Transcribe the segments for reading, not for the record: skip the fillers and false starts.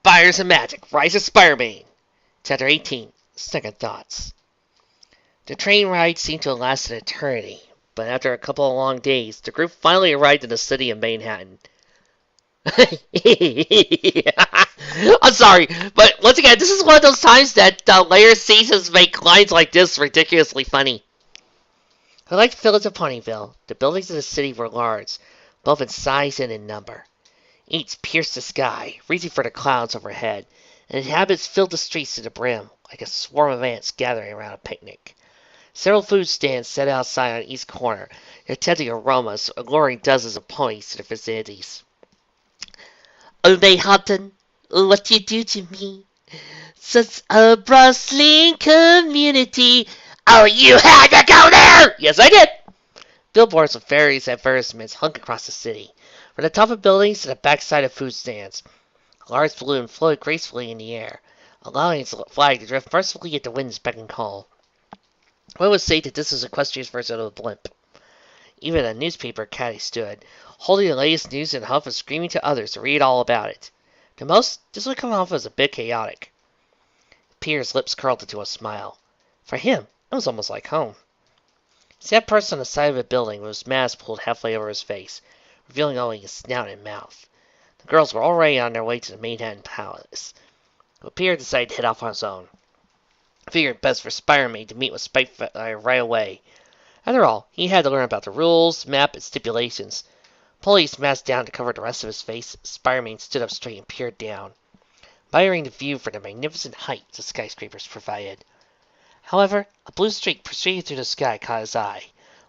Spires and Magic, Rise of Spider-Man. Chapter 18, Second Thoughts. The train ride seemed to last an eternity, but after a couple of long days, the group finally arrived in the city of Manhattan. I'm sorry, but once again, this is one of those times that later seasons make lines like this ridiculously funny. Like the village of Ponyville, the buildings of the city were large, both in size and in number. Each pierced the sky, reaching for the clouds overhead, and inhabitants filled the streets to the brim, like a swarm of ants gathering around a picnic. Several food stands set outside on each corner, their tempting aromas alluring dozens of ponies to their vicinities. Oh, May Houghton, what you do to me? Such a bustling community. Oh, you had to go there! Yes, I did! Billboards with various advertisements hung across the city, from the top of buildings to the backside of food stands. A large balloon floated gracefully in the air, allowing its flag to drift mercifully at the wind's beck and call. One would say that this is Equestria's version of a blimp. Even a newspaper caddy stood, holding the latest news in a huff and screaming to others to read all about it. To most, this would come off as a bit chaotic. Pierre's lips curled into a smile. For him, it was almost like home. He sat perched on the side of a building with his mask pulled halfway over his face, revealing only his snout and mouth. The girls were already on their way to the Manhattan Palace, but Pierre decided to head off on his own. He figured it best for Spider-Man to meet with Spitefire right away. After all, he had to learn about the rules, map, and stipulations. Pulling his mask down to cover the rest of his face, Spider-Man stood up straight and peered down, admiring the view from the magnificent height the skyscrapers provided. However, a blue streak proceeding through the sky caught his eye,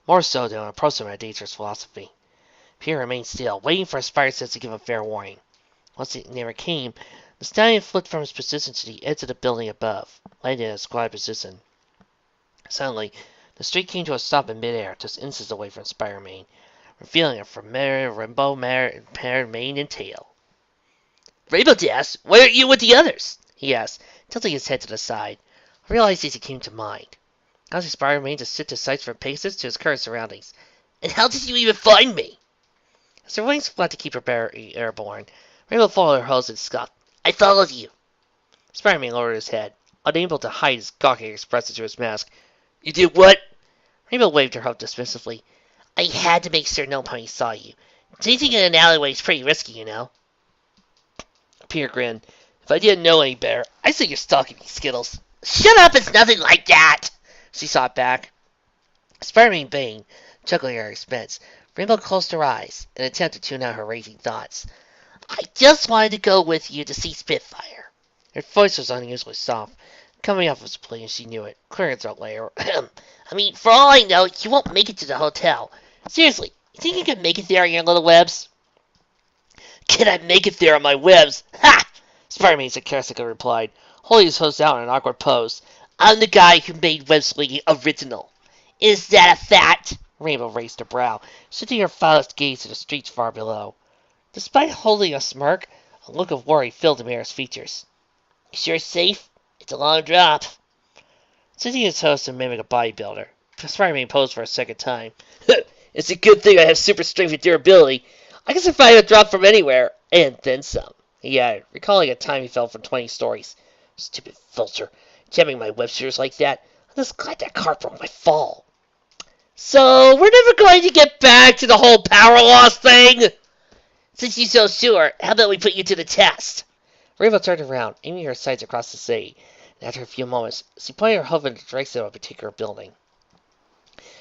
more so than an approaching a dangerous philosophy. Pierre remained still, waiting for a spider sense to give him fair warning. Once it never came, the stallion flipped from his position to the edge of the building above, landing in a squatted position. Suddenly, the streak came to a stop in midair, just inches away from Spider-Man, revealing a familiar rainbow-paired mane and tail. "Rainbow Dash, why aren't you with the others?" he asked, tilting his head to the side. I realized as he came to mind. Causing Spider-Man to sit to sights from paces to his current surroundings. "And how did you even find me?" As her wings flapped to keep her barely airborne, Rainbow followed her hose and scoffed. "I followed you." Spider-Man lowered his head, unable to hide his gawking expression through his mask. "You did what?" Rainbow waved her hope dismissively. "I had to make sure no pony saw you. Chasing in an alleyway is pretty risky, you know." Pierre grinned. "If I didn't know any better, I'd say you're stalking me, Skittles." "Shut up, it's nothing like that!" she sought back. Spider-Man banged, chuckling at her expense. Rainbow closed her eyes, an attempt to tune out her racing thoughts. "I just wanted to go with you to see Spitfire." Her voice was unusually soft, coming off as plea, and she knew it, clearing her throat later. "I mean, for all I know, you won't make it to the hotel. Seriously, you think you can make it there on your little webs?" "Can I make it there on my webs? Ha!" Spider-Man sarcastically replied, holding his hose out in an awkward pose. "I'm the guy who made web slinging original." "Is that a fact?" Rainbow raised her brow, shifting her foulest gaze to the streets far below. Despite holding a smirk, a look of worry filled the mayor's features. "You sure it's safe? It's a long drop." Sitting his host to mimic a bodybuilder, Spider-Man posed for a second time. "It's a good thing I have super strength and durability. I can survive a drop from anywhere, and then some," he added, recalling a time he fell from 20 stories. "Stupid vulture, jamming my web shooters like that. I'm just glad that car broke my fall." "So, we're never going to get back to the whole power loss thing?" "Since you're so sure, how about we put you to the test?" Rainbow turned around, aiming her sights across the city, and after a few moments, she pointed her hoof in the direction of a particular building.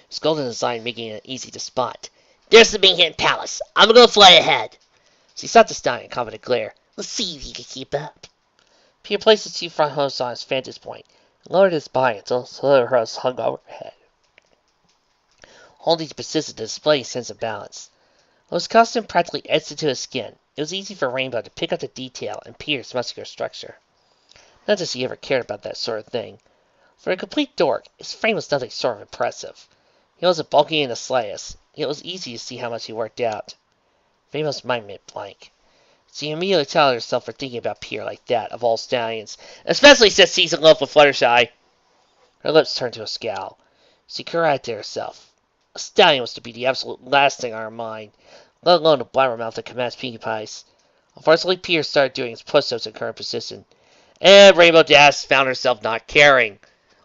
Its golden design making it easy to spot. "There's the Manhattan Palace. I'm going to fly ahead." She sought the stallion, confident glare. "Let's see if you can keep up." Pierre placed his two front hooves on his vantage point, and lowered his body until his other hooves hung overhead, holding his position to display a sense of balance. With his costume practically etched into his skin, it was easy for Rainbow to pick up the detail in Pierre's muscular structure. Not that she ever cared about that sort of thing. For a complete dork, his frame was nothing short of impressive. He wasn't bulky in the slightest, yet it was easy to see how much he worked out. Rainbow's mind went blank. She immediately chided herself for thinking about Pierre like that, of all stallions, especially since he's in love with Fluttershy. Her lips turned to a scowl. She cried to herself. A stallion was to be the absolute last thing on her mind, let alone a blabbermouth that commands Pinkie Pies. Unfortunately, Peter started doing his push-ups in current position, and Rainbow Dash found herself not caring.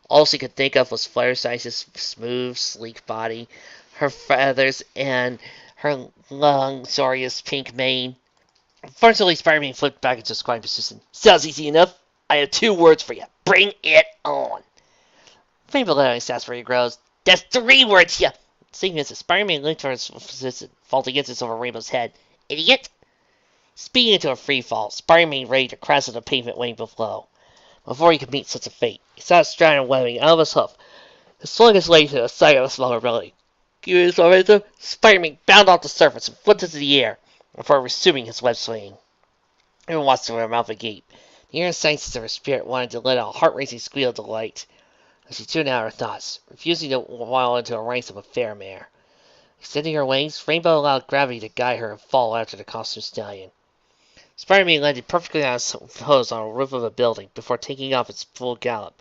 All she could think of was Flare Size's smooth, sleek body, her feathers, and her luxurious pink mane. Unfortunately, Spider-Man flipped back into squatting position. Sounds easy enough. I have 2 words for you. Bring it on. Rainbow let out his satisfactory grows. That's 3 words, ya! Seeing this, Spider-Man leaned for his position, fault against it over Rainbow's head. Idiot! Speeding into a free fall, Spider-Man ready to crash on the pavement waiting below. Before he could meet such a fate, he saw a strand of webbing out of his hoof. He swung his leg to the side of a smaller building. Curious momentum, Spider-Man bounded off the surface and flipped into the air before resuming his web swinging. Everyone watched her mouth agape. The inner sciences of her spirit wanted to let out a heart-racing squeal of delight as she tuned out her thoughts, refusing to waddle into the ranks of a fair mare. Extending her wings, Rainbow allowed gravity to guide her and fall after the costume stallion. Spider-Man landed perfectly on his toes on the roof of a building before taking off its full gallop.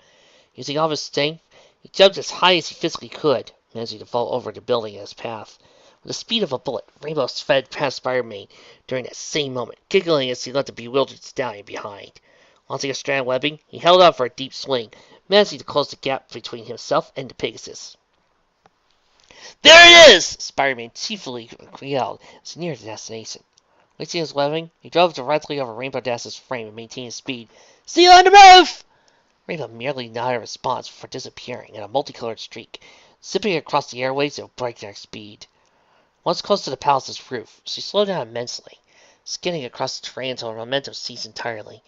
Using all his strength, he jumped as high as he physically could, managing to fall over the building in his path. With the speed of a bullet, Rainbow sped past Spider-Man during that same moment, giggling as he left the bewildered stallion behind. Launching a strand of webbing, he held out for a deep swing, managing to close the gap between himself and the Pegasus. There it is! Spider-Man cheerfully yelled as he neared the destination. Releasing his webbing, he drove directly over Rainbow Dash's frame and maintained his speed. See you on the move! Rainbow merely nodded a response before disappearing in a multicolored streak, zipping across the airways at breakneck speed. Once close to the palace's roof, she slowed down immensely, skidding across the terrain until her momentum ceased entirely.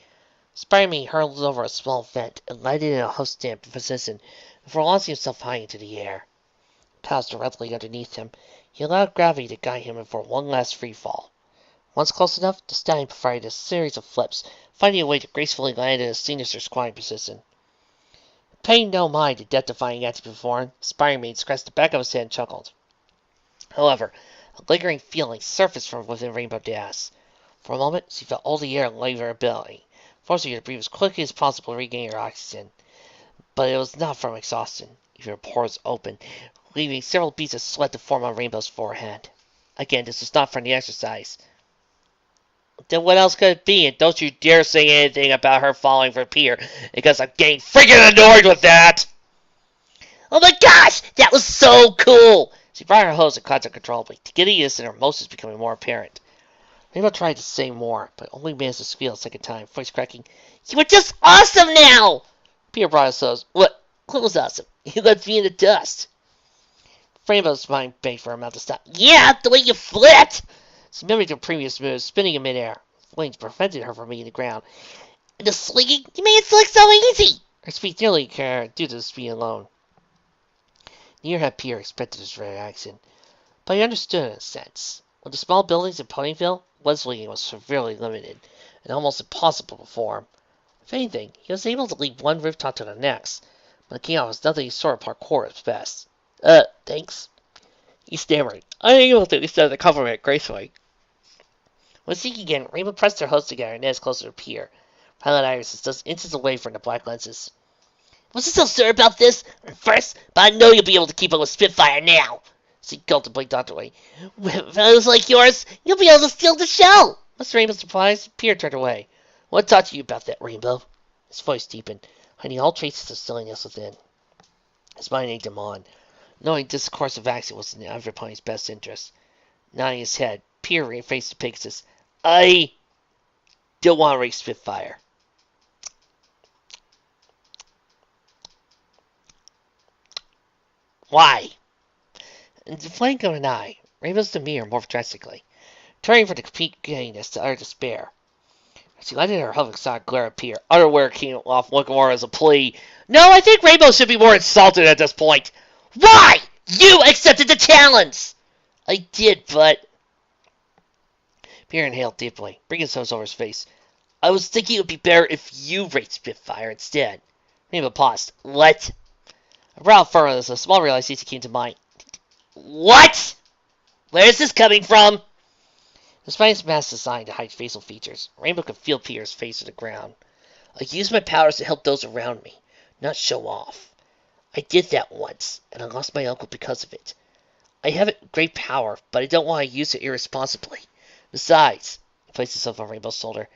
Spider-Man hurled over a small vent and landed in a hoof stamp position before launching himself high into the air. Paused directly underneath him, he allowed gravity to guide him for one last free fall. Once close enough, the stallion provided a series of flips, finding a way to gracefully land in a sinister squatting position. Paying no mind to death-defying acts before him, Spider-Man scratched the back of his head and chuckled. However, a lingering feeling surfaced from within Rainbow Dash. For a moment, she felt all the air leave her ability, forcing her to breathe as quickly as possible to regain her oxygen. But it was not from exhaustion. Even her pores opened, leaving several beads of sweat to form on Rainbow's forehead. Again, this was not from the exercise. Then what else could it be? And don't you dare say anything about her falling for Peter, because I'm getting freaking annoyed with that! Oh my gosh! That was so cool! She brought her hose and caught uncontrollably. To get ease and her emotions becoming more apparent. Rainbow tried to say more, but only managed to squeal a second time, voice cracking. You were just awesome now! Peter brought his hose. What was awesome? You left me in the dust. Rainbow's mind begged for her mouth to stop. Yeah, the way you flipped! She mimicked her previous moves, spinning in midair. Flames prevented her from meeting the ground. And the slinging, you made it look so easy! Her speed nearly carried due to the speed alone. Neither had Peter expected this reaction, but he understood in a sense. With the small buildings in Ponyville, web-swinging was severely limited, and almost impossible to perform. If anything, he was able to leap one rooftop to the next, but the chaos was nothing short of parkour at its best. Thanks. He stammered, unable to extend the compliment gracefully. When speaking again, Rainbow pressed their hoods together and edged closer to Peter. Pilot Iris is just inches away from the black lenses. Wasn't so sure about this at first, but I know you'll be able to keep up with Spitfire now. She gulped and blinked away. With fellows like yours, you'll be able to steal the show. Much to Rainbow's surprise, Peter turned away. What talk to you about that, Rainbow? His voice deepened, hiding all traces of silliness within. His mind egged him on, knowing this course of action was in everybody's best interest. Nodding his head, Peter faced the Pegasus. I don't want to race Spitfire. Why? In the blink of an eye, Rainbow's demeanor morphed drastically, turning from the complete gayness to utter despair. As she lighted her hoof excited glare at Peter, underwear came off looking more as a plea. No, I think Rainbow should be more insulted at this point. Why? You accepted the challenge! I did, but... Peter inhaled deeply, bringing his nose over his face. I was thinking it would be better if you raced Spitfire instead. Rainbow paused. What? A brow furrowed as a small realization came to mind. What? Where is this coming from? Despite his mask designed to hide facial features, Rainbow could feel Peter's face to the ground. I used my powers to help those around me, not show off. I did that once, and I lost my uncle because of it. I have great power, but I don't want to use it irresponsibly. Besides, He placed himself on Rainbow's shoulder.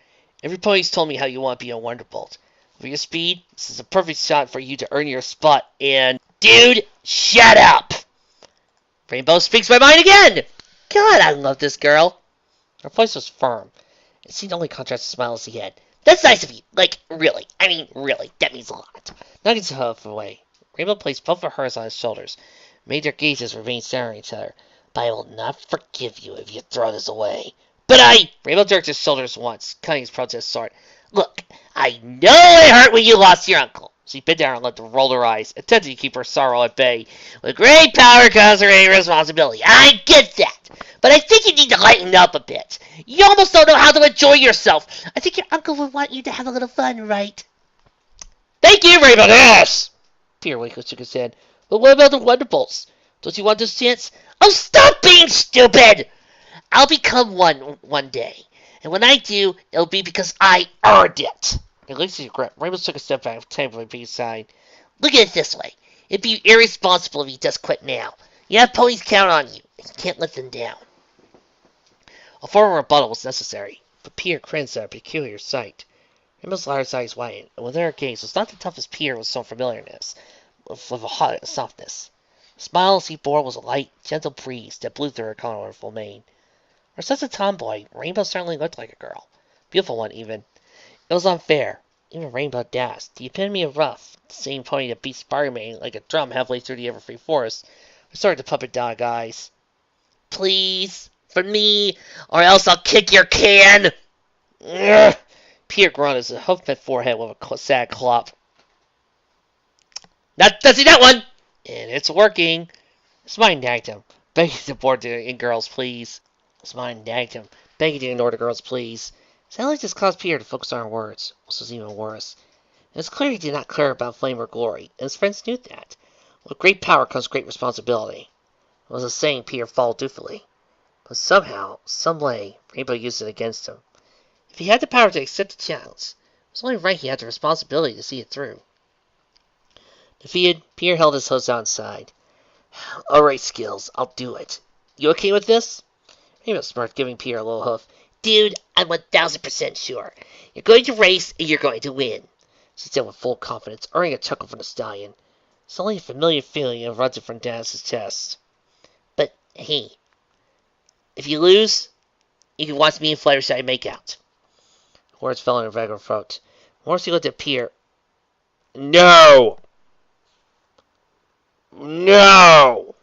Every pony's told me how you want to be a Wonderbolt. For your speed, this is a perfect shot for you to earn your spot, and... Dude, shut up! Rainbow speaks my mind again! God, I love this girl. Her voice was firm. It seemed only contrast the smiles he had. That's nice of you. Like, really. I mean, really. That means a lot. Nuggets huff away. Rainbow placed both of hers on his shoulders, made their gazes remain staring at each other. But I will not forgive you if you throw this away. But I... Rainbow jerked his shoulders once, cutting his protest short. Look, I know it hurt when you lost your uncle. She bent down and let them roll her eyes, attempting to keep her sorrow at bay. With great power comes great responsibility. I get that. But I think you need to lighten up a bit. You almost don't know how to enjoy yourself. I think your uncle would want you to have a little fun, right? Thank you, Rainbow Dash! Peter Winkle shook his head. But what about the Wonderbolts? Don't you want this chance? Oh, stop being stupid! I'll become one day. And when I do, it'll be because I earned it. At least his grip. Rainbow took a step back, thankfully being side. Look at it this way. It'd be irresponsible if you just quit now. You have ponies count on you, and you can't let them down. A formal rebuttal was necessary, but Peter cringed at a peculiar sight. Rainbow's large eyes widened, and within her gaze was not the toughest Peter with some familiarness, with a hot softness. The smile as he bore was a light, gentle breeze that blew through her colorful mane. For such a tomboy, Rainbow certainly looked like a girl. Beautiful one, even. It was unfair. Even Rainbow Dash, the epitome of rough, the same pony that beat Spider-Man like a drum halfway through the Everfree Forest, resorted to puppet dog eyes. Please, for me, or else I'll kick your can! Ugh. Peter grunted as a hoof met forehead with a sad clop. Not touching that one! And it's working. Smine nagged him, begging the board to in girls, please. Smine nagged him, begging to ignore the girls, please. Sally just caused Peter to focus on her words, which was even worse. It was clear he did not care about fame or glory, and his friends knew that. With great power comes great responsibility. It was a saying Peter followed dutifully. But somehow, some way, Rainbow used it against him. If he had the power to accept the challenge, it was only right he had the responsibility to see it through. Defeated, Peter held his hose outside. Alright, Skills, I'll do it. You okay with this? Rainbow smirked, giving Peter a little hoof. Dude, I'm 1000% sure. You're going to race, and you're going to win, she said with full confidence, earning a chuckle from the stallion. Suddenly a familiar feeling erupted from Dennis's chest. But, hey, if you lose, you can watch me and Fluttershy make out. Words fell in her regular throat. Morrissey looked at Peter. No! No!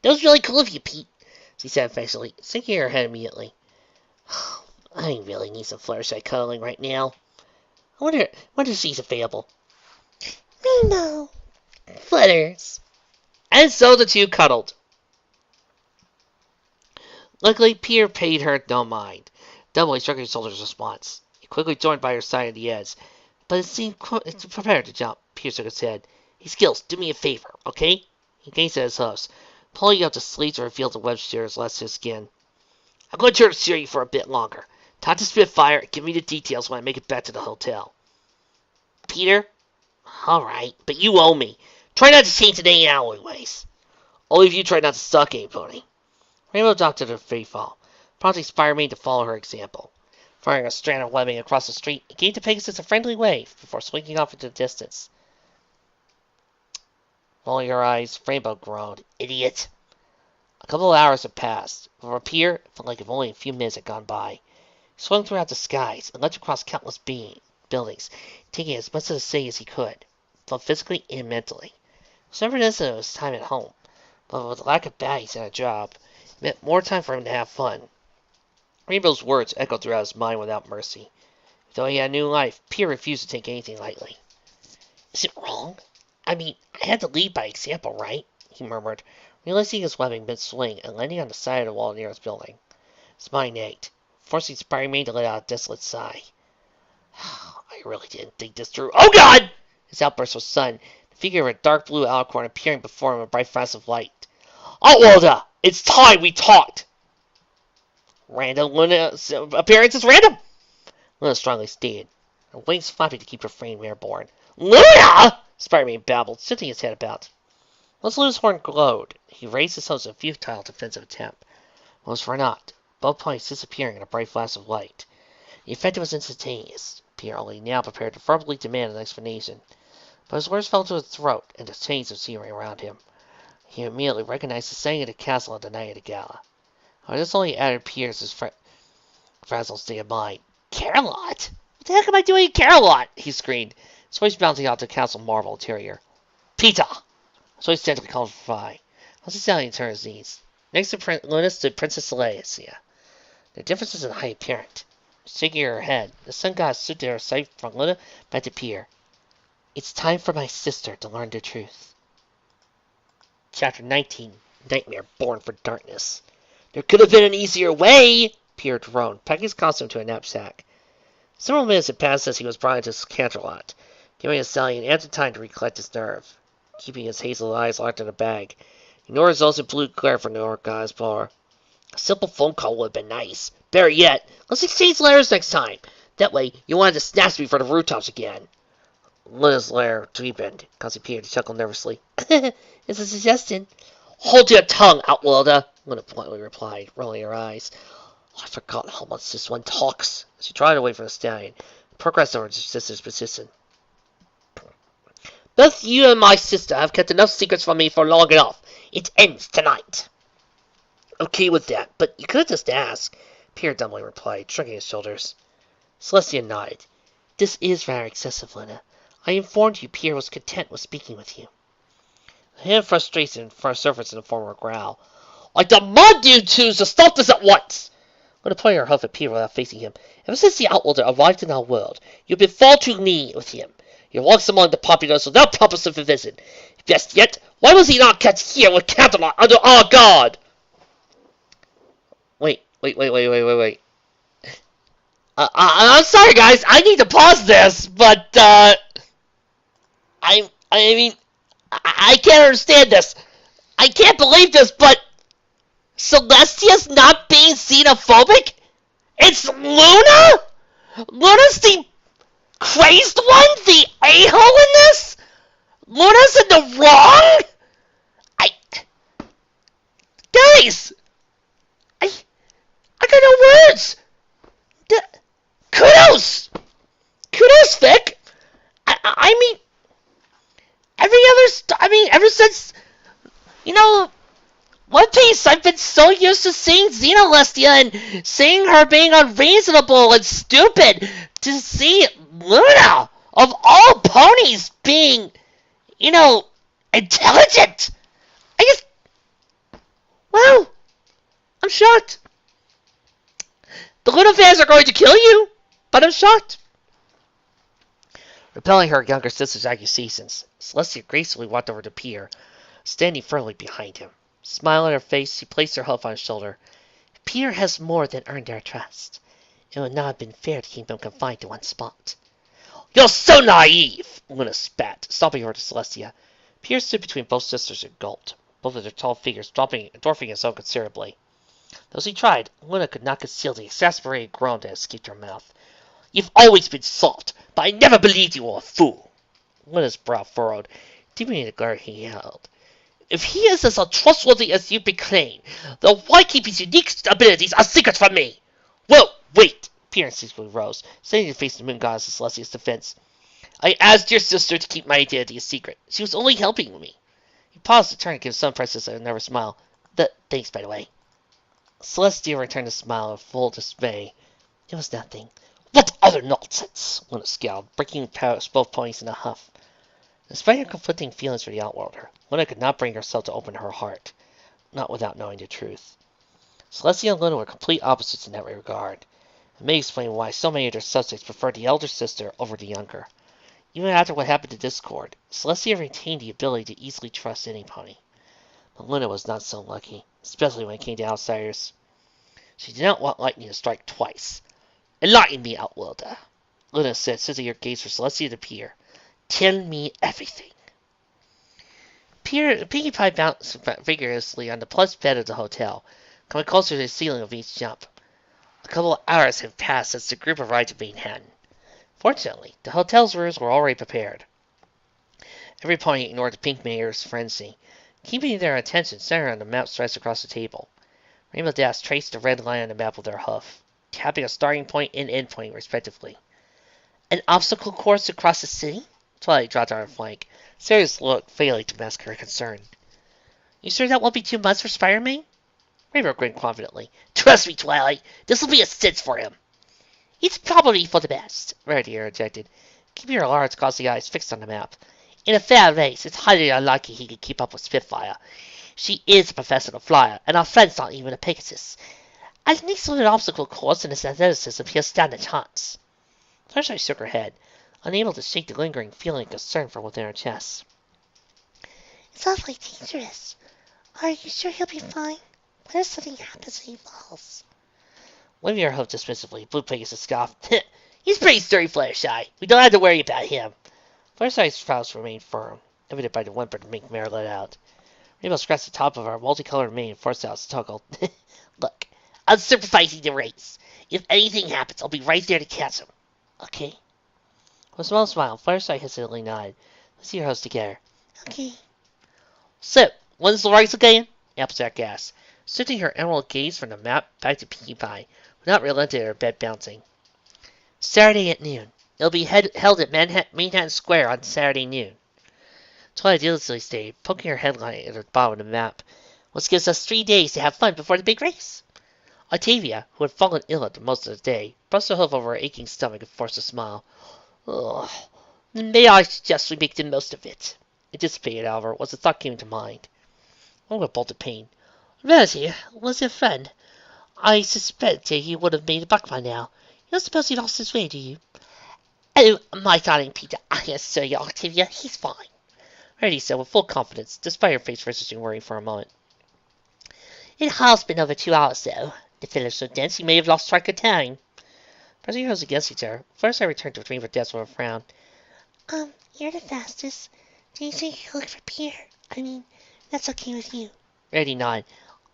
That was really cool of you, Pete, she said affectionately, sinking her head immediately. I really need some Fluttershy cuddling right now. I wonder if she's available. No. Flutters. And so the two cuddled. Luckily, Peter paid her no mind. Doubly shrugged his shoulders in response. He quickly joined by her side at the edge. But it seemed prepared to jump. Peter shook his head. Hey, Skills, do me a favor, okay? He gazed at his hoofs, pulling up the sleeves to reveal the web shears less his skin. I'm going to steer you for a bit longer. Talk to Spitfire and give me the details when I make it back to the hotel. Peter? Alright, but you owe me. Try not to change in any alleyways. Only if you try not to suck any pony. Rainbow adopted her free fall, prompting Spider-Man to follow her example. Firing a strand of webbing across the street, he gave to Pegasus a friendly wave before swinging off into the distance. Rolling her eyes, Rainbow groaned. Idiot! A couple of hours had passed. For Peter, it felt like if only a few minutes had gone by. He swung throughout the skies and leapt across countless buildings, taking as much of the city as he could, both physically and mentally. It was never reminiscent of his time at home, but with the lack of baddies and a job, it meant more time for him to have fun. Rainbow's words echoed throughout his mind without mercy. Though he had a new life, Peter refused to take anything lightly. Is it wrong? I mean, I had to lead by example, right? He murmured, realizing his webbing mid-swing and landing on the side of the wall near his building. His mind ached, forcing Spider-Man to let out a desolate sigh. I really didn't think this through. Oh, God! His outburst was sudden, the figure of a dark blue alicorn appearing before him in a bright flash of light. Outworlder! It's time we talked! Random Luna's appearance is random! Luna strongly stated, her wings flapping to keep her frame airborne. Luna! Spider-Man babbled, shifting his head about. Once Luna's horn glowed, he raised his host in a futile defensive attempt. It was for naught. both ponies disappearing in a bright flash of light. The effect was instantaneous. Pierre only now prepared to verbally demand an explanation, but his words fell to his throat and the chains of scenery around him. He immediately recognized the setting of the castle on the night of the gala. This only added Pierre's frazzled state of mind. Carolot? What the heck am I doing in Carolot? He screamed, his voice bouncing out the castle marble interior. Pita! His voice gently called for Phi. Once the stallion turned his knees. Next to Luna stood Princess Celestia. The difference was in height apparent. Shaking her head, the sun god stood there aside from Luna back to Pierre. It's time for my sister to learn the truth. Chapter 19. Nightmare Born for Darkness. There could have been an easier way, Pierre droned, packing his costume to a knapsack. Several minutes had passed since he was brought into Canterlot, giving the stallion ample time to recollect his nerve, keeping his hazel eyes locked in a bag. Ignore his also blue glare from the North God's bar. A simple phone call would have been nice. Better yet, let's exchange letters next time. That way, you won't have to snatch me for the rooftops again. Luna's lair deepened, causing Pierre to chuckle nervously. It's a suggestion. Hold your tongue, Outworlder, Luna politely replied, rolling her eyes. I forgot how much this one talks. She tried away from the stallion, and progressed over to her sister's position. Both you and my sister have kept enough secrets from me for long enough. It ends tonight. Okay with that, but you could have just asked, Pierre dumbly replied, shrugging his shoulders. Celestia nodded. This is rather excessive, Luna. I informed you Pierre was content with speaking with you. A hint of frustration surfaced in the form of a growl. I demand you two to stop this at once! Luna pointed her hoof at Pierre without facing him. Ever since the Outworlder arrived in our world, you've been far too lenient with him. He walks among the populace without proper supervision. Best yet, why was he not kept here with Canterlot under our guard? Wait. I'm sorry, guys. I need to pause this, but I mean, I can't understand this. I can't believe this, but Celestia's not being xenophobic? It's Luna? Luna's the crazed one? The a-hole in this? Luna's in the wrong? Guys! I got no words! Kudos! Kudos, Vic! I mean, ever since, One Piece, I've been so used to seeing Xenolestia and seeing her being unreasonable and stupid, to see Luna, of all ponies, being, intelligent. Well, I'm shocked. The Luna fans are going to kill you, but I'm shocked. Repelling her younger sister's accusations, Celestia gracefully walked over to Pierre, standing firmly behind him. Smiling on her face, she placed her hoof on his shoulder. Pierre has more than earned our trust. It would not have been fair to keep him confined to one spot. You're so naive! Luna spat, stomping over to Celestia. Pierre stood between both sisters and gulped, both of their tall figures dwarfing his own considerably. Though she tried, Luna could not conceal the exasperated groan that escaped her mouth. You've always been soft, but I never believed you were a fool. Luna's brow furrowed, deepening the glare he held. If he is as untrustworthy as you proclaim, then why keep his unique abilities a secret from me? Well, wait! Pierre instinctively rose, standing to face the moon goddess of Celestia's defense. I asked your sister to keep my identity a secret. She was only helping me. He paused to turn and give some princess a nervous smile. Thanks, by the way. Celestia returned a smile of full dismay. It was nothing. What other nonsense? Luna scowled, breaking both ponies in a huff. Despite her conflicting feelings for the Outworlder, Luna could not bring herself to open her heart, not without knowing the truth. Celestia and Luna were complete opposites in that regard. It may explain why so many of their subjects preferred the elder sister over the younger. Even after what happened to Discord, Celestia retained the ability to easily trust any pony. But Luna was not so lucky, especially when it came to outsiders. She did not want lightning to strike twice. Enlighten me, Outworlder, Luna said, sending her gaze for Celestia to Pierre. Tell me everything. Pinkie Pie bounced vigorously on the plush bed of the hotel, coming closer to the ceiling of each jump. A couple of hours had passed since the group arrived at Manhattan. Fortunately, the hotel's rooms were already prepared. Every pony ignored the Pink Mayor's frenzy, keeping their attention centered on the map stretched across the table. Rainbow Dash traced the red line on the map with her hoof, tapping a starting point and end point, respectively. An obstacle course across the city? Twilight dropped on her flank, serious look failing to mask her concern. You sure that won't be 2 months for Spider-Man? Rainbow grinned confidently. Trust me, Twilight, this'll be a stitch for him. It's probably for the best, Rarity interjected, keeping her large, glossy eyes fixed on the map. In a fair race, it's highly unlikely he could keep up with Spitfire. She is a professional flyer, and our friend's not even a Pegasus. At least with an obstacle course and his athleticism, he'll stand a chance. Flashlight shook her head, unable to shake the lingering feeling of concern from within her chest. It's awfully dangerous. Are you sure he'll be fine? What if something happens when he falls? Waving her hoof dismissively, Blue Pegasus scoffed. He's pretty sturdy, Fluttershy. We don't have to worry about him. Fluttershy's brows remained firm, evident by the whimper the mink mare let out. Rainbow scratched the top of her multicolored mane and forced out a chuckle. Look, I'm supervising the race. If anything happens, I'll be right there to catch him. Okay? With a small smile, Fluttershy hesitantly nodded. Let's see your host together. Okay. So, when's the race again? Applejack asked, shifting her emerald gaze from the map back to Pinkie Pie, without relenting at her bed bouncing. Saturday at noon. It'll be held at Manhattan Square on Saturday noon. Twilight diligently stayed, poking her headlight at the bottom of the map. Which gives us 3 days to have fun before the big race. Octavia, who had fallen ill at most of the day, brushed her hoof over her aching stomach and forced a smile. Ugh. May I suggest we make the most of it? It dissipated, however, as the thought came to mind. Oh, a bolt of pain. Rarity was your friend. I suspected he would have made a buck by now. You don't suppose he lost his way, do you? Oh, my darling Peter, I assure you, Octavia, he's fine. Rarity said with full confidence, despite her face registering worry for a moment. It has been over 2 hours, though. The finish so dense he may have lost track of time. Pressing her nose against each other, first I returned to between her desk with a frown. You're the fastest. Do you think you could look for Pierre? I mean, that's okay with you. Rarity nodded.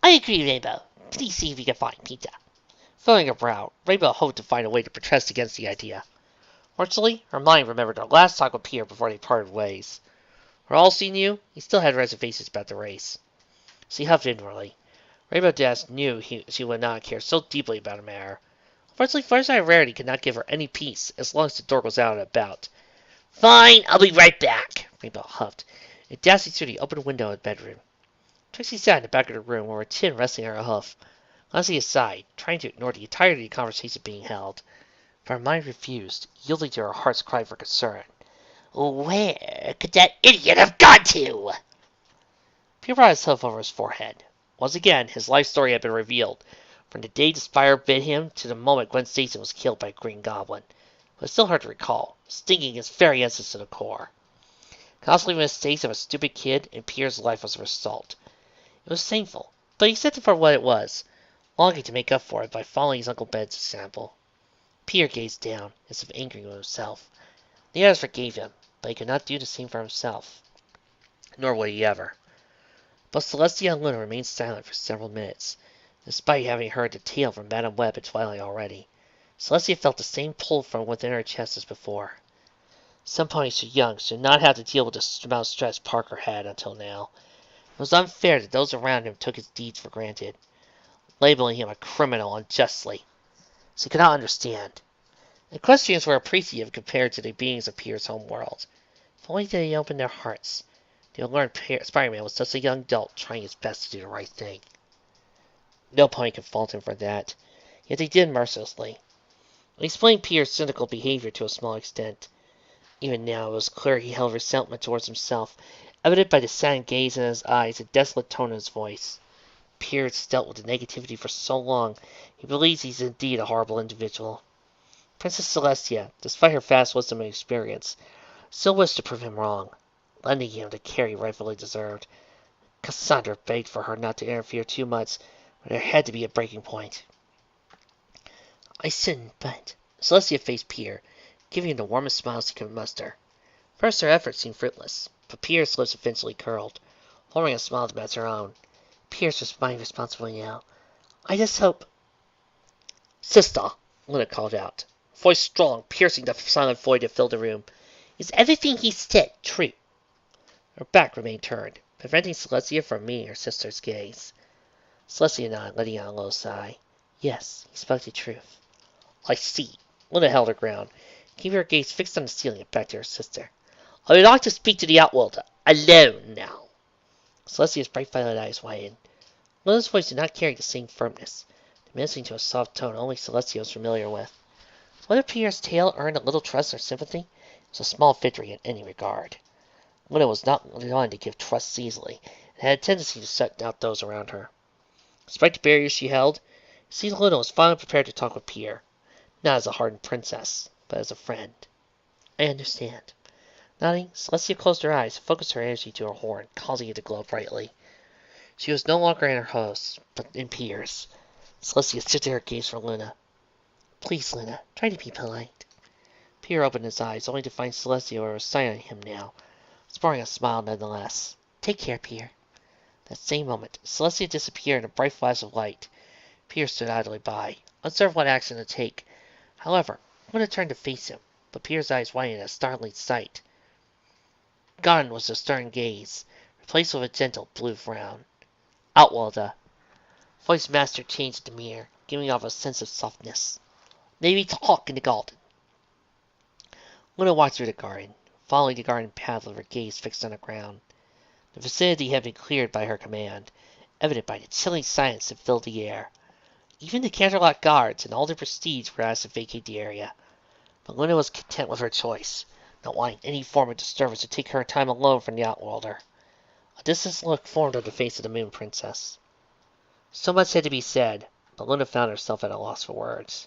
I agree, Rainbow. Please see if you can find Peter. Filling her brow, Rainbow hoped to find a way to protest against the idea. Fortunately, her mind remembered her last talk with Pierre before they parted ways. For all she knew, he still had reservations about the race. She huffed inwardly. Rainbow Dash knew she would not care so deeply about a matter. Unfortunately, Fluttershy and Rarity could not give her any peace as long as the door was out and about. Fine, I'll be right back, Rainbow huffed, and dashed through the open window of the bedroom. Trixie sat in the back of the room with her chin resting on her hoof, glancing aside, trying to ignore the entirety of the conversation being held. But her mind refused, yielding to her heart's cry for concern. Where could that idiot have gone to? Pierre brought his hoof over his forehead. Once again, his life story had been revealed, from the day the spire bit him to the moment Gwen Stacy was killed by Green Goblin. But it's still hard to recall, stinging his very essence to the core. Constantly mistakes of a stupid kid, and Pierre's life was a result. It was shameful, but he accepted for what it was, longing to make up for it by following his Uncle Ben's example. Pierre gazed down, as if angry with himself. The others forgave him, but he could not do the same for himself. Nor would he ever. But Celestia and Luna remained silent for several minutes, despite having heard the tale from Madame Web at Twilight already. Celestia felt the same pull from within her chest as before. Some ponies so young should not have to deal with the amount of stress Parker had until now. It was unfair that those around him took his deeds for granted, labeling him a criminal unjustly. She could not understand. Equestrians were appreciative compared to the beings of Pierre's home world. If only they opened their hearts, they would learn Spider-Man was just a young adult trying his best to do the right thing. No pony could fault him for that, yet they did mercilessly. It explained Pierre's cynical behavior to a small extent. Even now it was clear he held resentment towards himself, evident by the sad gaze in his eyes and desolate tone in his voice. Pierre has dealt with the negativity for so long, he believes he's indeed a horrible individual. Princess Celestia, despite her vast wisdom and experience, still wished to prove him wrong, lending him the care he rightfully deserved. Cassandra begged for her not to interfere too much, but there had to be a breaking point. I shouldn't, but... Celestia faced Pierre, giving him the warmest smiles he could muster. First her efforts seemed fruitless, but Pierre's lips eventually curled, forming a smile to match her own. Pierre's responding responsibly now. I just hope... Sister, Luna called out, voice strong, piercing the silent void that filled the room. Is everything he said true? Her back remained turned, preventing Celestia from meeting her sister's gaze. Celestia nodded, letting out a low sigh. Yes, he spoke the truth. I see. Luna held her ground, keeping her gaze fixed on the ceiling and back to her sister. I would like to speak to the Outworlder. Alone now. Celestia's bright violet eyes widened. Luna's voice did not carry the same firmness, diminishing to a soft tone only Celestia was familiar with. Whether Pierre's tale earned a little trust or sympathy, it was a small victory in any regard. Luna was not one to give trust easily, and had a tendency to shut out those around her. Despite the barriers she held, it seemed Luna was finally prepared to talk with Pierre, not as a hardened princess, but as a friend. I understand. Nodding, Celestia closed her eyes and focused her energy to her horn, causing it to glow brightly. She was no longer in her host's, but in Pierre's. Celestia shifted her gaze from Luna. Please, Luna, try to be polite. Pierre opened his eyes, only to find Celestia was sighing him now, sporting a smile nonetheless. Take care, Pierre. That same moment, Celestia disappeared in a bright flash of light. Pierre stood idly by, uncertain what action to take. However, Luna turned to face him, but Pierre's eyes widened at a startling sight. Gone was the stern gaze, replaced with a gentle blue frown. Outworlder. Voice master changed demeanor, giving off a sense of softness. Maybe talk in the garden. Luna walked through the garden, following the garden path with her gaze fixed on the ground. The vicinity had been cleared by her command, evident by the chilling silence that filled the air. Even the Canterlot guards and all their prestige were asked to vacate the area. But Luna was content with her choice, not wanting any form of disturbance to take her time alone from the Outworlder. A distant look formed on the face of the Moon Princess. So much had to be said, but Luna found herself at a loss for words.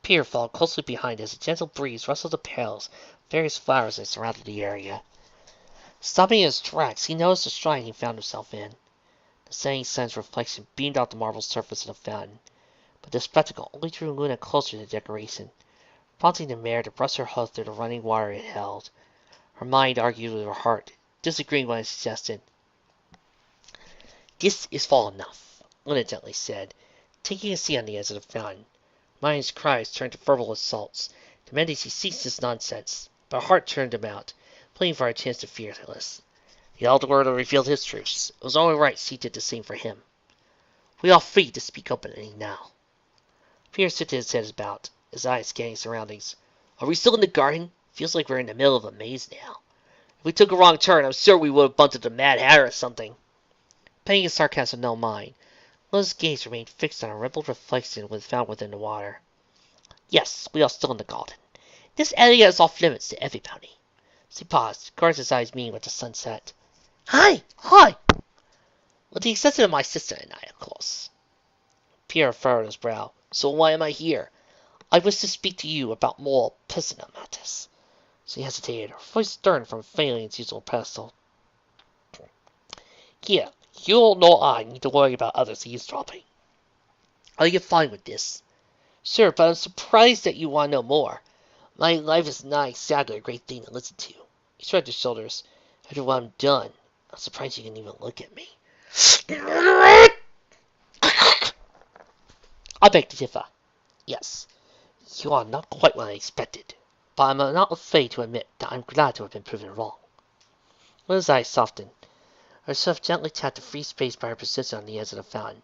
Pierre followed closely behind as a gentle breeze rustled the petals of various flowers that surrounded the area. Stopping in his tracks, he noticed the shrine he found himself in. The setting sun's reflection beamed off the marble surface of the fountain, but the spectacle only drew Luna closer to the decoration, prompting the mare to brush her hoof through the running water it held. Her mind argued with her heart, disagreeing when it suggested. This is far enough, Luna gently said, taking a seat on the edge of the fountain. Maya's cries turned to verbal assaults, demanding she cease this nonsense, but her heart turned him out, pleading for a chance to fearless. The Outworlder revealed his truths. It was only right she did the same for him. We are free to speak openly now. Pierre shifted his head about, his eyes scanning surroundings. Are we still in the garden? Feels like we're in the middle of a maze now. If we took a wrong turn, I'm sure we would have bumped into the Mad Hatter or something. Paying his sarcasm no mind, Luna's gaze remained fixed on a rippled reflection found within the water. Yes, we are still in the garden. This area is off limits to everybody. He paused, guarded his eyes meeting with the sunset. Hi! With the exception of my sister and I, of course. Pierre furrowed his brow. So why am I here? I wish to speak to you about more personal matters. She hesitated, her voice stern from failing its usual pedestal. Here, you nor I need to worry about others eavesdropping. Are you fine with this? Sure, but I'm surprised that you want to know more. My life is not exactly a great thing to listen to. He shrugged his shoulders. After what I'm done, I'm surprised you can even look at me. I beg to differ. Yes, you are not quite what I expected, but I'm not afraid to admit that I'm glad to have been proven wrong. Luna's eyes softened. Her self gently tapped the free space by her position on the edge of the fountain.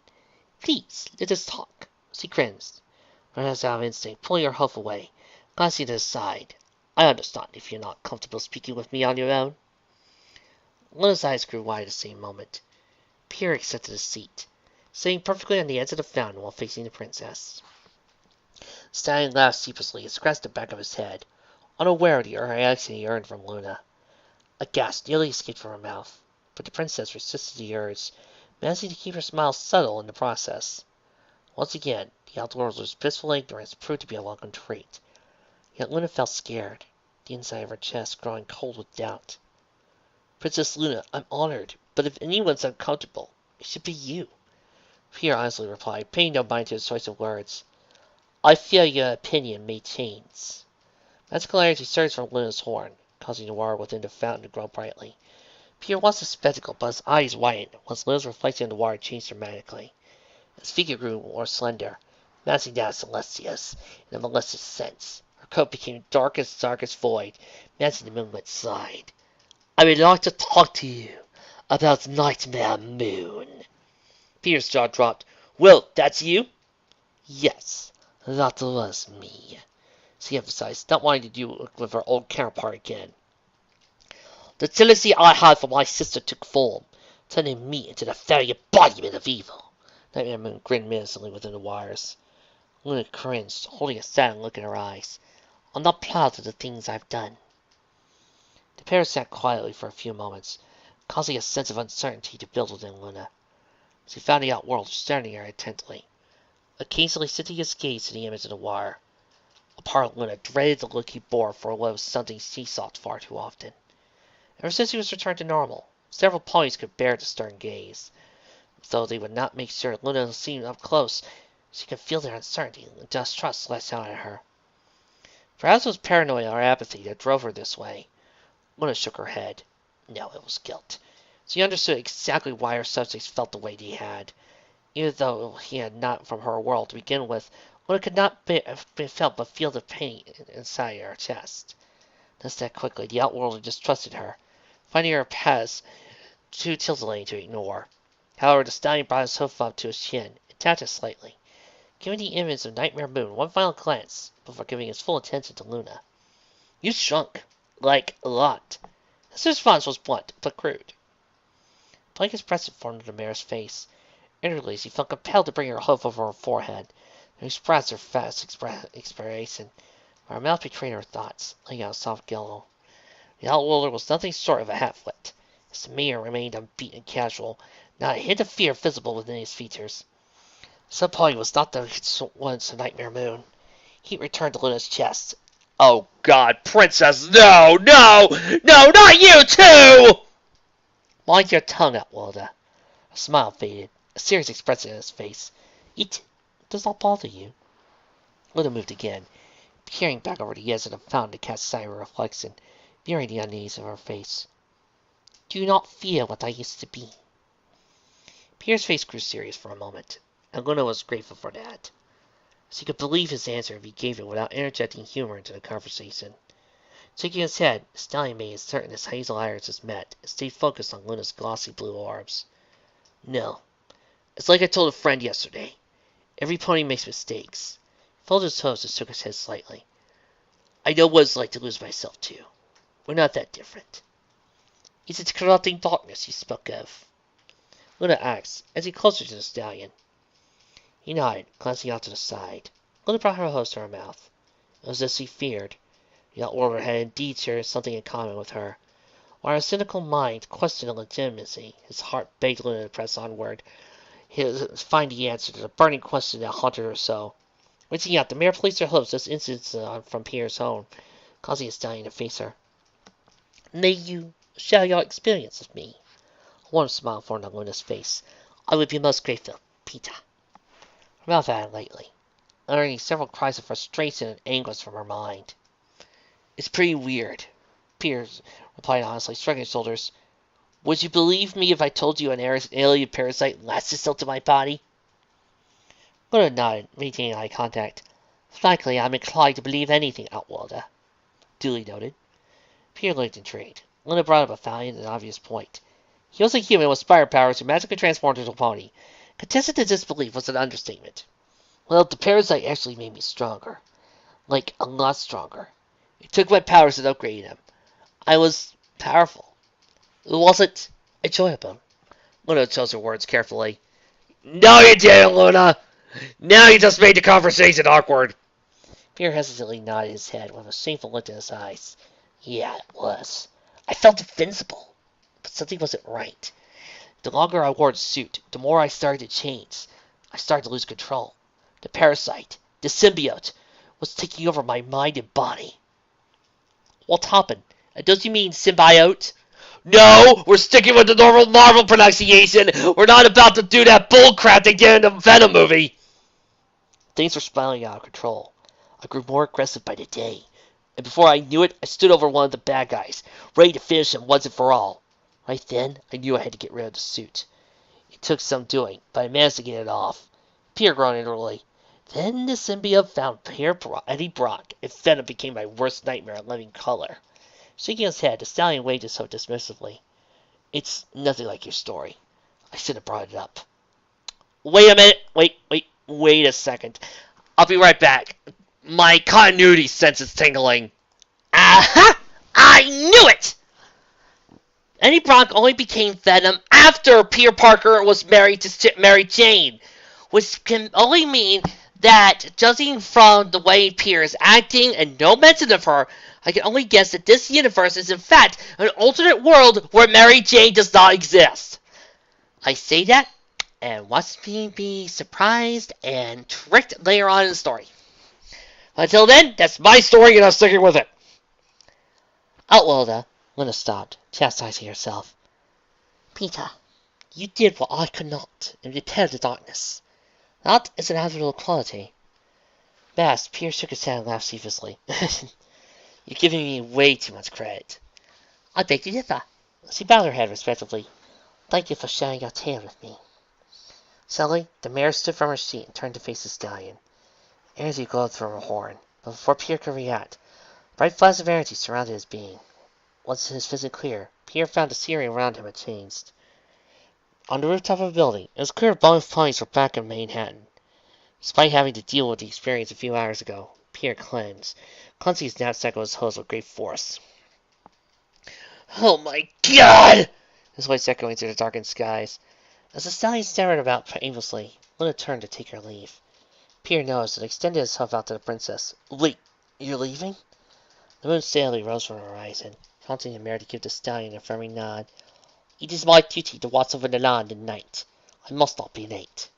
Please, let us talk. She grimaced, perhaps out of instinct, pulling her hoof away, glancing to the side. I understand if you're not comfortable speaking with me on your own. Luna's eyes grew wide at the same moment. Pierre accepted a seat, sitting perfectly on the edge of the fountain while facing the princess. Stallion laughed sheepishly and scratched the back of his head, unaware of the reaction he earned from Luna. A gasp nearly escaped from her mouth, but the princess resisted the urge, managing to keep her smile subtle in the process. Once again, the Outworlder's blissful ignorance proved to be a welcome trait. Yet Luna felt scared, the inside of her chest growing cold with doubt. Princess Luna, I'm honored, but if anyone's uncomfortable, it should be you. Pierre honestly replied, paying no mind to his choice of words. I fear your opinion may change. Magical energy surged from Luna's horn, causing the water within the fountain to glow brightly. Pierre watched the spectacle, but his eyes widened once Luna's reflection in the water changed dramatically. His figure grew more slender, matching that of Celestia's in a malicious sense. Her coat became darkest void, matching the moonlit side. I would like to talk to you about Nightmare Moon. Peter's jaw dropped. Will, that's you? Yes, that was me. She emphasized, not wanting to do with her old counterpart again. The jealousy I had for my sister took form, turning me into the very embodiment of evil. Nightmare Moon grinned menacingly within the wires. Luna cringed, holding a saddened look in her eyes. I'm not proud of the things I've done. The pair sat quietly for a few moments, causing a sense of uncertainty to build within Luna. She found the outworld staring at her intently, occasionally sifting his gaze to the image of the wire. A part of Luna dreaded the look he bore for what was something she saw far too often. Ever since he was returned to normal, several ponies could bear the stern gaze. Though they would not make sure Luna seemed up close, she could feel their uncertainty and distrust lash out at her. Perhaps it was paranoia or apathy that drove her this way. Luna shook her head. No, it was guilt. She understood exactly why her subjects felt the way they had. Even though he had not from her world to begin with, Luna could not be felt but feel the pain inside her chest. Thus that quickly, the outworlder distrusted her, finding her past too titillating to ignore. However, the stallion brought his hoof up to his chin and tapped it slightly, giving the image of Nightmare Moon one final glance before giving his full attention to Luna. You shrunk. Like, a lot. His response was blunt, but crude. A blank expression formed on the mare's face. Inwardly, she felt compelled to bring her hoof over her forehead and express her fast expiration, but her mouth betrayed her thoughts, laying out a soft giggle. The outworlder was nothing short of a half-wit. His demeanor remained unbeaten and casual, not a hint of fear visible within his features. Some point was not the once a Nightmare Moon. Heat returned to Luna's chest. Oh, God, Princess, no, no, no, not you, too! Mind your tongue, Outworlder. A smile faded, a serious expression in his face. It does not bother you. Luna moved again, peering back over the edge of the fountain to catch sight of her reflection, mirroring the unease of her face. Do you not fear what I used to be? Pierre's face grew serious for a moment, and Luna was grateful for that. She could believe his answer if he gave it without interjecting humor into the conversation. Shaking his head, the stallion made certain his hazel irises met and stayed focused on Luna's glossy blue orbs. No. It's like I told a friend yesterday. Every pony makes mistakes. He folded his toes and shook his head slightly. I know what it's like to lose myself, too. We're not that different. Is it corrupting darkness you spoke of? Luna asked, as he closer to the stallion. He nodded, glancing out to the side. Luna brought her hose to her mouth. It was as he feared. The outworlder had indeed shared something in common with her. While her cynical mind questioned the legitimacy, his heart begged Luna to press onward, find the answer to the burning question that haunted her so. Reaching out, the mare placed her hooves just inches from Pierre's own, causing the stallion to face her. May you share your experience with me? A warm smile formed on Luna's face. I would be most grateful, Peter. Her mouth added lightly, uttering several cries of frustration and anguish from her mind. It's pretty weird, Pierre replied honestly, shrugging his shoulders. Would you believe me if I told you an alien parasite lasted still to my body? Luna nodded, maintaining eye contact. Frankly, I'm inclined to believe anything, Outworlder. Duly noted. Pierre looked intrigued. Luna brought up a valiant and obvious point. He was a human with spider powers who magically transformed into a pony. Contested to disbelief was an understatement. Well, the parasite actually made me stronger. Like, a lot stronger. It took my powers and upgraded them. I was powerful. It wasn't enjoyable. Luna chose her words carefully. No, you didn't, Luna! Now you just made the conversation awkward. Pierre hesitantly nodded his head with a shameful look in his eyes. Yeah, it was. I felt invincible, but something wasn't right. The longer I wore the suit, the more I started to change. I started to lose control. The parasite, the symbiote, was taking over my mind and body. What happened? Don't you mean symbiote? No, we're sticking with the normal Marvel pronunciation. We're not about to do that bullcrap they did in the Venom movie. Things were spiraling out of control. I grew more aggressive by the day, and before I knew it, I stood over one of the bad guys, ready to finish him once and for all. Right then, I knew I had to get rid of the suit. It took some doing, but I managed to get it off. Pierre groaned inwardly. Then the symbiote found Eddie Brock, and Venom became my worst nightmare in living color. Shaking his head, the stallion waved himself dismissively. It's nothing like your story. I should have brought it up. Wait a minute. Wait a second. I'll be right back. My continuity sense is tingling. Aha! I knew it! Eddie Brock only became Venom after Peter Parker was married to Mary Jane, which can only mean that, judging from the way Peter is acting and no mention of her, I can only guess that this universe is in fact an alternate world where Mary Jane does not exist. I say that, and watch me be surprised and tricked later on in the story. Until then, that's my story and I'm sticking with it. Outworlder, Luna stopped, chastising herself. Peter, you did what I could not, and repelled the darkness. That is an admirable quality. Bast, Peter shook his head and laughed sheepishly. You're giving me way too much credit. I beg to differ. She bowed her head respectfully. Thank you for sharing your tale with me. Suddenly, the mare stood from her seat and turned to face the stallion. Energy glowed from her horn, but before Peter could react, bright flashes of energy surrounded his being. Once his vision clear, Peter found the scenery around him had changed. On the rooftop of a building, it was clear both ponies were back in Manhattan. Despite having to deal with the experience a few hours ago, Peter cleansed, cleansing his knapsack of his hose with great force. Oh my God! His voice echoing through the darkened skies. As the stallion stared about aimlessly, Luna turned to take her leave. Peter noticed and extended himself out to the princess. Wait, you're leaving? The moon steadily rose from the horizon, prompting the mare to give the stallion a affirming nod. It is my duty to watch over the land at night. I must not be late.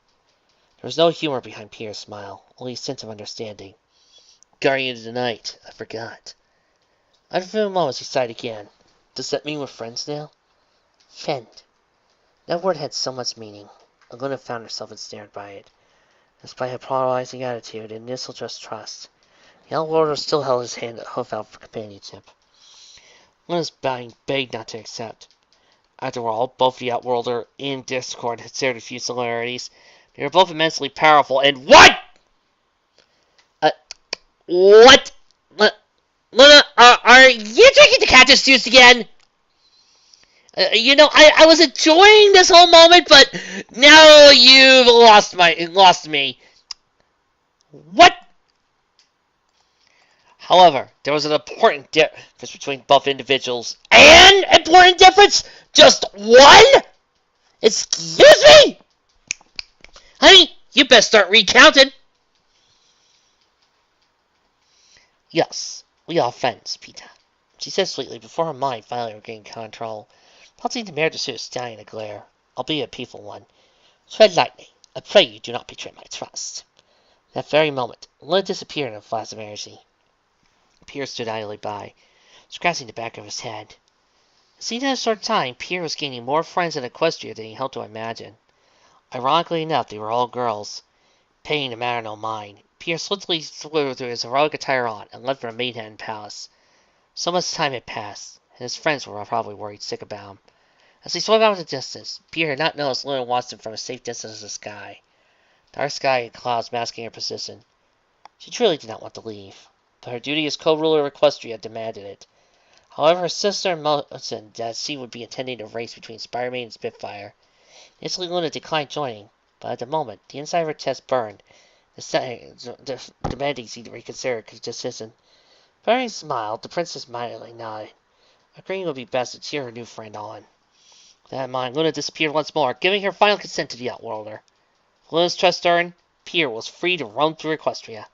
There was no humor behind Peter's smile, only a sense of understanding. Guardian of the night, I forgot. After a few moments he sighed again. Does that mean we're friends now? Friend. That word had so much meaning. Luna found herself ensnared by it. Despite her polarizing attitude and initial distrust, the Outworlder still held his hand hoof out for companionship. Luna's begged not to accept. After all, both the Outworlder and Discord had shared a few similarities. They were both immensely powerful and— What?! What? Luna, are you drinking the cactus juice again? I was enjoying this whole moment, but now you've lost me. What? However, there was an important difference between both individuals. An important difference? Just one? Excuse me? Honey, you best start recounting. Yes, we are friends, Peter, she said sweetly before her mind finally regained control. Prompting the mare to shoot a stallion a glare, albeit a peaceful one. Tread lightly. I pray you do not betray my trust. That very moment, Luna disappeared in a flash of energy. Peter stood idly by, scratching the back of his head. Seen in a short time, Peter was gaining more friends in Equestria than he hoped to imagine. Ironically enough, they were all girls. Paying the matter no mind, Peter swiftly threw his heroic attire on and left for the Manhattan Palace. So much time had passed, and his friends were probably worried sick about him. As he swept out in the distance, Peter had not noticed Luna watched him from a safe distance of the sky. Dark sky and clouds masking her position. She truly did not want to leave, but her duty as co-ruler of Equestria demanded it. However, her sister mentioned that she would be attending a race between Spider-Man and Spitfire. Initially, Luna declined joining, but at the moment, the inside of her chest burned, demanding she reconsider her decision. Barry smiled, the princess mildly nodded. Agreeing it would be best to cheer her new friend on. With that in mind, Luna disappeared once more, giving her final consent to the Outworlder. Luna's trust earned, Peter was free to roam through Equestria.